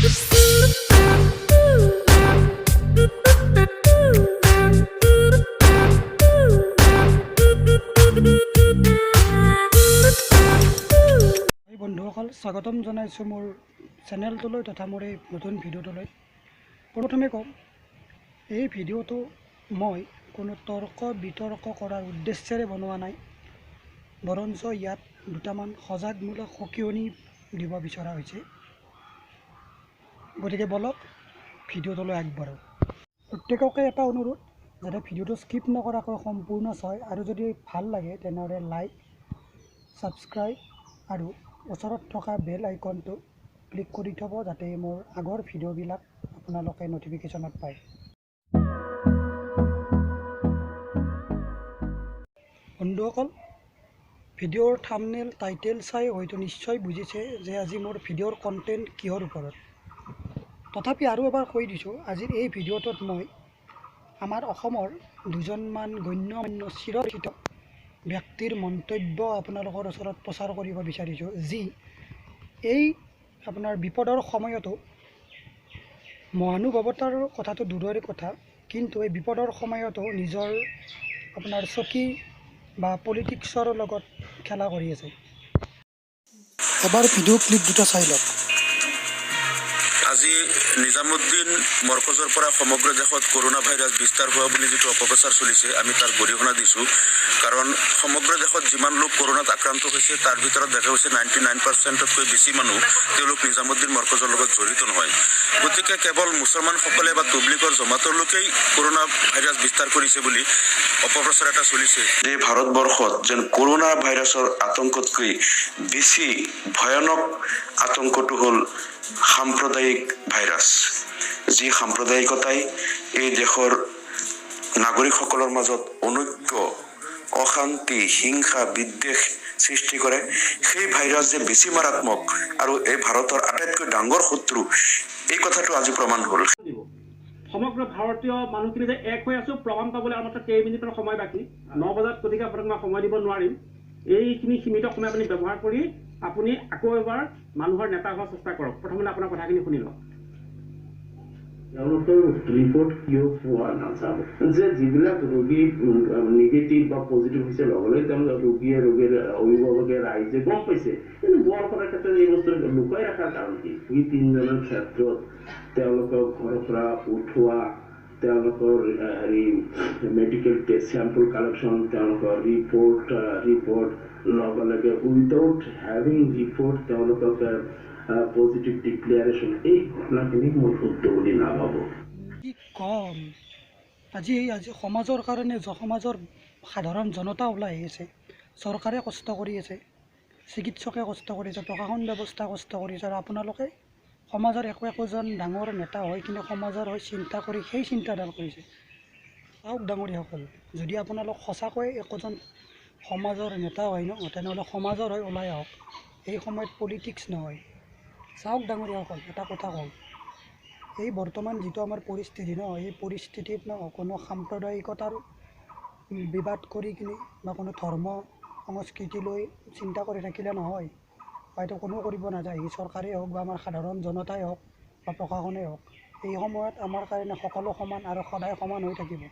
বন্ধুসকল স্বাগতম জনাইছোঁ মোৰ চেনেলটোলৈ তথা মোৰ এই নতুন ভিডিঅ'টোলৈ। প্ৰথমে ক'ম, এই ভিডিঅ'টো মই কোনো তৰ্ক বিতৰ্ক কৰাৰ উদ্দেশ্যেৰে বনোৱা নাই, বৰঞ্চ ইয়াত দুটামান সজাগমূলক সকিয়নি দিব বিচৰা হৈছে। গতিকে বলক ভিডিঅ'টোলৈ আগবাঢ়ো। প্ৰত্যেককে এটা অনুৰোধ, যাতে ভিডিঅ'টো স্কিপ নকৰাকৈ সম্পূৰ্ণ চায়, আৰু যদি ভাল লাগে তেনেহ'লে লাইক, ছাবস্ক্ৰাইব আৰু ওচৰত থকা বেল আইকনটো ক্লিক কৰি থ'ব, যাতে মোৰ আগৰ ভিডিঅ'বিলাক আপোনালোকে নটিফিকেশ্যনত পায়। বন্ধুসকল, ভিডিঅ'ৰ থাম্বনেইল টাইটেল চাই হয়তো নিশ্চয় বুজিছে যে আজি মোৰ ভিডিঅ'ৰ কণ্টেণ্ট কিহৰ ওপৰত। তথাপি আৰু এবাৰ কৈ দিছোঁ, আজিৰ এই ভিডিঅ'টোত মই আমাৰ অসমৰ দুজনমান গণ্যমান্য চিৰপৰিচিত ব্যক্তিৰ মন্তব্য আপোনালোকৰ ওচৰত প্ৰচাৰ কৰিব বিচাৰিছোঁ, যি এই আপোনাৰ বিপদৰ সময়তো মহানুভৱতাৰ কথাটো দূৰৰে কথা, কিন্তু এই বিপদৰ সময়তো নিজৰ আপোনাৰ চকী বা পলিটিক্সৰ লগত খেলা কৰি আছে। এবাৰ ভিডিঅ' ক্লিপ দুটা চাই লওক। আজি নিজামুদ্দিন মৰকজৰ পৰা সমগ্ৰ দেশত কৰোনা ভাইৰাছ বিস্তাৰ হোৱা বুলি যিটো অপপ্ৰচাৰ চলিছে, আমি তাৰ গৰিহণা দিছোঁ। কাৰণ সমগ্ৰ দেশত যিমান লোক কৰোনাত আক্ৰান্ত হৈছে তাৰ ভিতৰত দেখা গৈছে 99%তকৈ বেছি মানুহ তেওঁলোক নিজামুদ্দিন মৰকজৰ লগত জড়িত নহয়। গতিকে কেৱল মুছলমানসকলে বা তবলিগৰ জমাতৰ লোকেই কৰোনা ভাইৰাছ বিস্তাৰ কৰিছে বুলি অপপ্ৰচাৰ এটা চলিছে। এই ভাৰতবৰ্ষত যেন কৰোনা ভাইৰাছৰ আতংকতকৈ বেছি ভয়ানক আতংকটো হ'ল সাম্প্ৰদায়িক ভাইৰাছ, যি সাম্প্ৰদায়িকতাই এই দেশৰ নাগৰিকসকলৰ মাজত অনৈক্য, অশান্তি, হিংসা, বিদ্বেষ সৃষ্টি কৰে। সেই ভাইৰাছ যে বেছি মাৰাত্মক আৰু এই ভাৰতৰ আটাইতকৈ ডাঙৰ শত্ৰু, এই কথাটো আজি প্ৰমাণ হ'ল। সমগ্ৰ ভাৰতীয় মানুহখিনি যে এক হৈ আছো প্ৰমাণ পাবলৈ আমাৰ কেইমিনিটৰ সময় বাকী, 9 বজাত গতিকে আপোনাক মই সময় দিব নোৱাৰিম। এইখিনি সীমিত সময় আপুনি ব্যৱহাৰ কৰি আপুনি আকৌ এবাৰ মানুহৰ নেতা হোৱাৰ চেষ্টা কৰক। প্ৰথমতে আপোনাৰ কথাখিনি শুনি লওক। তেওঁলোকৰ ৰিপৰ্ট কিয় পোৱা নাযাব, যে যিবিলাক ৰোগী নিগেটিভ বা পজিটিভ হৈছে লগে তেওঁলোকে ৰোগীৰ অভিভাৱকে ৰাইজে গম পাইছে, কিন্তু বৰ কৰাৰ ক্ষেত্ৰত এই বস্তু লুকাই ৰখাৰ কাৰণ কি? দুই তিনিজনৰ ক্ষেত্ৰত তেওঁলোকক ঘৰৰ পৰা উঠোৱা, তেওঁলোকৰ মেডিকেল টেষ্ট চেম্পল কালেকশ্যন, তেওঁলোকৰ ৰিপৰ্ট লগে লগে উইদাউট হেভিং ৰিপৰ্ট তেওঁলোকক পজিটিভ ডিক্লেয়াৰেশ্যন, এই ঘটনাখিনি মোৰ শুদ্ধ বুলি নাভাবোঁ। কি কম, আজি সমাজৰ কাৰণে সমাজৰ সাধাৰণ জনতা ওলাই আহিছে, চৰকাৰে কষ্ট কৰি আছে, চিকিৎসকে কষ্ট কৰিছে, প্ৰশাসন ব্যৱস্থা কষ্ট কৰিছে, আৰু আপোনালোকে সমাজৰ একোজন ডাঙৰ নেতা হৈ কিনে সমাজৰ হৈ চিন্তা কৰি সেই চিন্তাধাৰা কৰিছে। চাওক ডাঙৰীয়াসকল, যদি আপোনালোক সঁচাকৈ একোজন সমাজৰ নেতা হয় ন, তেনেহ'লে সমাজৰ হৈ ওলাই আহক। এই সময়ত পলিটিক্স নহয়। চাওক ডাঙৰীয়াসকল, এটা কথা কওঁ, এই বৰ্তমান যিটো আমাৰ পৰিস্থিতি ন, এই পৰিস্থিতিত ন কোনো সাম্প্ৰদায়িকতাৰ বিবাদ কৰি কিনে বা কোনো ধৰ্ম সংস্কৃতি লৈ চিন্তা কৰি থাকিলে নহয়, হয়তো কোনো কৰিব নাযায়। এই চৰকাৰেই হওক বা আমাৰ সাধাৰণ জনতাই হওক বা প্ৰশাসনেই হওক, এই সময়ত আমাৰ কাৰণে সকলো সমান আৰু সদায় সমান হৈ থাকিব।